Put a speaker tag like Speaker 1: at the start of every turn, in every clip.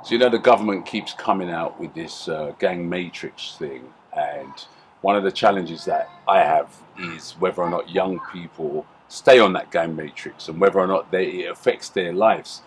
Speaker 1: So you know the government keeps coming out with this gang matrix thing, and one of the challenges that I have is whether or not young people stay on that gang matrix and whether or not it affects their lives.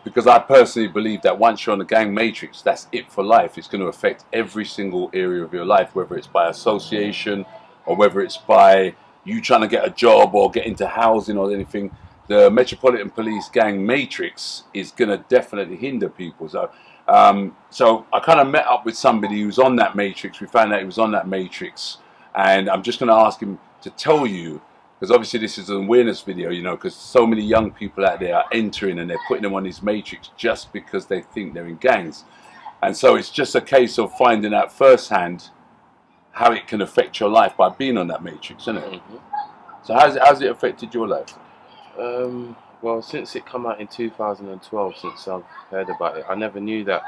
Speaker 1: Because I personally believe that once you're on the gang matrix, that's it for life. It's going to affect every single area of your life, whether it's by association or whether it's by you trying to get a job or get into housing or anything. The Metropolitan Police gang matrix is going to definitely hinder people. So I kind of met up with somebody who's on that matrix. We found out he was on that matrix, and I'm just going to ask him to tell you, because obviously this is an awareness video, you know, because so many young people out there are entering and they're putting them on this matrix just because they think they're in gangs. And so it's just a case of finding out firsthand how it can affect your life by being on that matrix, isn't it? So how's it affected your life?
Speaker 2: Well, since it come out in 2012, since I've heard about it, I never knew that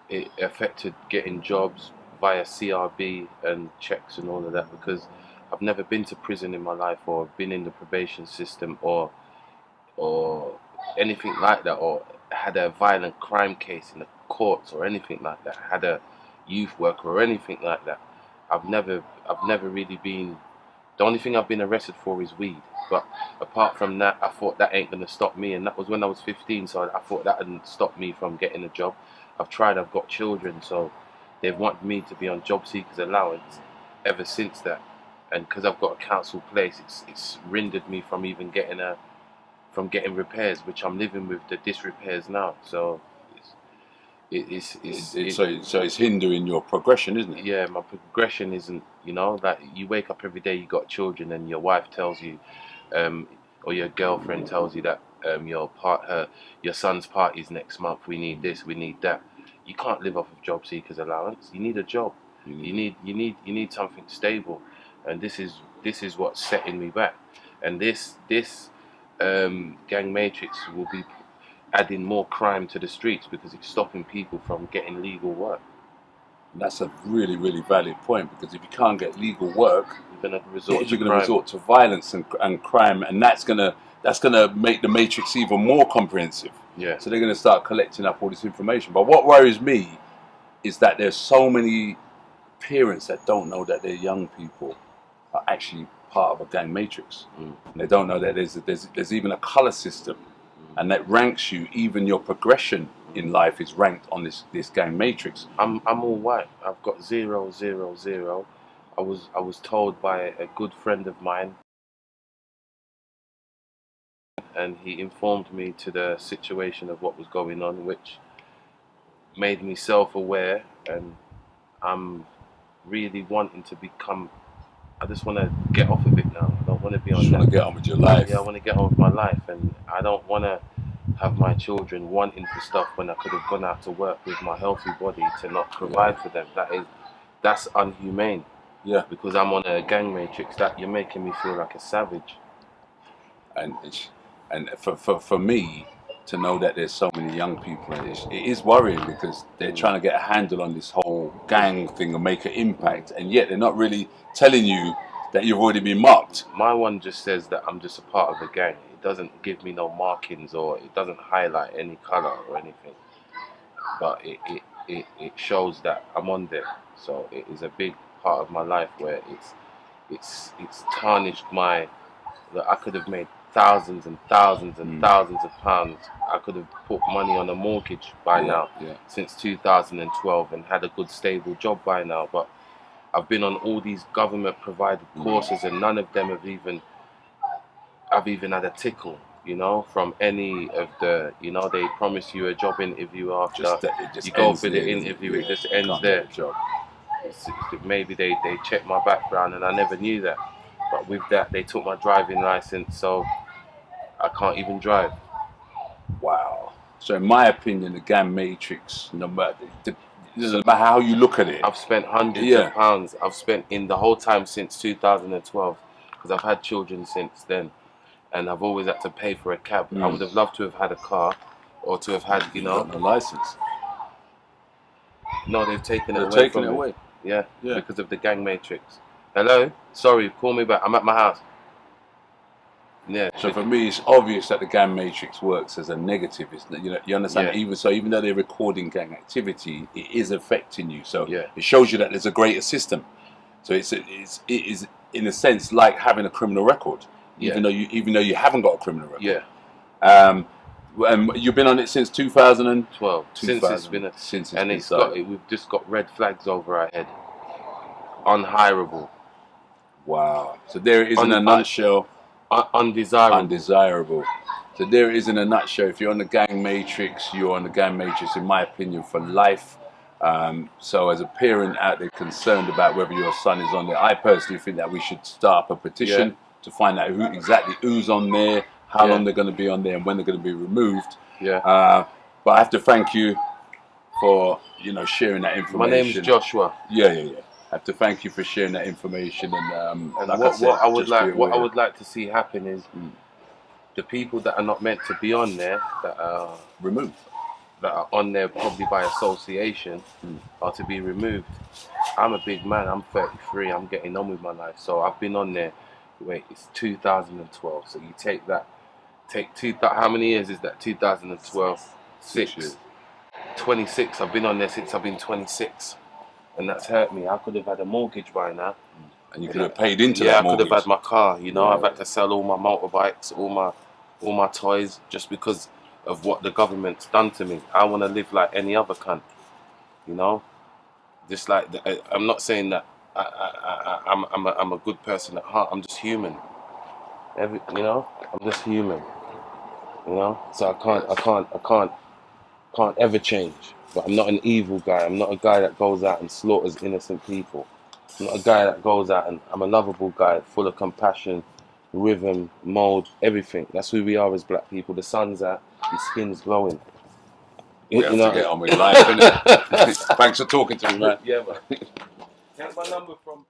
Speaker 2: it affected getting jobs via CRB and checks and all of that, because I've never been to prison in my life or been in the probation system or anything like that, or had a violent crime case in the courts or anything like that, had a youth worker or anything like that. I've never really been. The only thing I've been arrested for is weed. But apart from that, I thought that ain't gonna stop me, and that was when I was 15. So I thought that hadn't stopped me from getting a job. I've tried. I've got children, so they've wanted me to be on job seekers allowance ever since that. And because I've got a council place, it's hindered me from even getting repairs, which I'm living with the disrepairs now. So
Speaker 1: So it's hindering your progression, isn't it?
Speaker 2: yeah, my progression isn't, like you wake up every day, you got children, and your wife tells you, or your girlfriend tells you that your son's party's next month. We need this, we need that. You can't live off of job seekers allowance. You need a job. You need something stable, and this is what's setting me back. And this gang matrix will be adding more crime to the streets because it's stopping people from getting legal work.
Speaker 1: And that's a really, really valid point, because if you can't get legal work,
Speaker 2: You're going to resort
Speaker 1: you're
Speaker 2: to
Speaker 1: going to
Speaker 2: crime.
Speaker 1: resort to violence and crime, and that's gonna make the matrix even more comprehensive.
Speaker 2: Yeah.
Speaker 1: So they're going to start collecting up all this information. But what worries me is that there's so many parents that don't know that their young people are actually part of a gang matrix. And they don't know that there's even a color system, and that ranks you. Even your progression in life is ranked on this gang matrix.
Speaker 2: I'm all white. I've got 0, 0, 0. I was told by a good friend of mine, and he informed me to the situation of what was going on, which made me self-aware, and I'm really wanting to become. I just want to get off of it now. I don't want to be
Speaker 1: You
Speaker 2: on
Speaker 1: just
Speaker 2: that.
Speaker 1: want to get on with your life.
Speaker 2: Yeah, I want to get on with my life, and I don't want to have my children wanting for stuff when I could have gone out to work with my healthy body to not provide for them. That's unhumane.
Speaker 1: Yeah.
Speaker 2: Because I'm on a gang matrix. That you're making me feel like a savage.
Speaker 1: And for me to know that there's so many young people, it is worrying, because they're trying to get a handle on this whole gang thing and make an impact, and yet they're not really telling you that you've already been marked.
Speaker 2: My one just says that I'm just a part of a gang. It doesn't give me no markings, or it doesn't highlight any color or anything. But it shows that I'm on there. So it is a big part of my life where it's tarnished my. That I could have made thousands and thousands and thousands of pounds. I could have put money on a mortgage by now since 2012 and had a good stable job by now. But I've been on all these government provided courses, and none of them I've even had a tickle, from any of the, they promise you a job interview after you go for the interview, it just ends there. Maybe they check my background, and I never knew that. But with that, they took my driving license, so I can't even drive.
Speaker 1: Wow. So in my opinion, the gang matrix, no matter, it doesn't matter how you look at it.
Speaker 2: I've spent hundreds of pounds. I've spent in the whole time since 2012, because I've had children since then, and I've always had to pay for a cab. I would have loved to have had a car, or to have had,
Speaker 1: a license.
Speaker 2: No, they've taken
Speaker 1: They're
Speaker 2: it away
Speaker 1: taking
Speaker 2: from
Speaker 1: it
Speaker 2: me.
Speaker 1: away.
Speaker 2: Yeah, because of the gang matrix. Hello? Sorry, call me back. I'm at my house. Yeah.
Speaker 1: So for me, it's obvious that the gang matrix works as a negative. It's, you know, you understand.
Speaker 2: Yeah.
Speaker 1: Even though they're recording gang activity, it is affecting you. So
Speaker 2: Yeah.
Speaker 1: it shows you that there's a greater system. So it is in a sense like having a criminal record,
Speaker 2: Yeah.
Speaker 1: even though you haven't got a criminal record.
Speaker 2: Yeah.
Speaker 1: And you've been on it since 2012.
Speaker 2: 12. Since it's been we've just got red flags over our head. Unhireable.
Speaker 1: Wow. So there it is in a nutshell.
Speaker 2: Undesirable.
Speaker 1: Undesirable. So there it is in a nutshell. If you're on the gang matrix, you're on the gang matrix, in my opinion, for life. So as a parent out there concerned about whether your son is on there, I personally think that we should start up a petition to find out who's on there, how long they're going to be on there, and when they're going to be removed.
Speaker 2: Yeah.
Speaker 1: But I have to thank you for sharing that information.
Speaker 2: My name is Joshua.
Speaker 1: Yeah. I have to thank you for sharing that information. And like
Speaker 2: what I would like to see happen is the people that are not meant to be on there, that are
Speaker 1: removed,
Speaker 2: that are on there probably by association, are to be removed. I'm a big man. I'm 33. I'm getting on with my life. So I've been on there. Wait, it's 2012. So you take that. How many years is that? 2012. 6. 26. I've been on there since I've been 26. And that's hurt me. I could have had a mortgage by now.
Speaker 1: And you could have paid into that mortgage.
Speaker 2: I could have had my car. I've had to sell all my motorbikes, all my toys, just because of what the government's done to me. I want to live like any other cunt. Just like I'm not saying that I'm a good person at heart. I'm just human. I'm just human. So I can't ever change. But I'm not an evil guy. I'm not a guy that goes out and slaughters innocent people. I'm not a guy that goes out and I'm a lovable guy, full of compassion, rhythm, mold, everything. That's who we are as black people. The sun's out, your skin's glowing.
Speaker 1: We have to get on with life, innit? Thanks for talking to me, man.
Speaker 2: Yeah, man. Get my number from...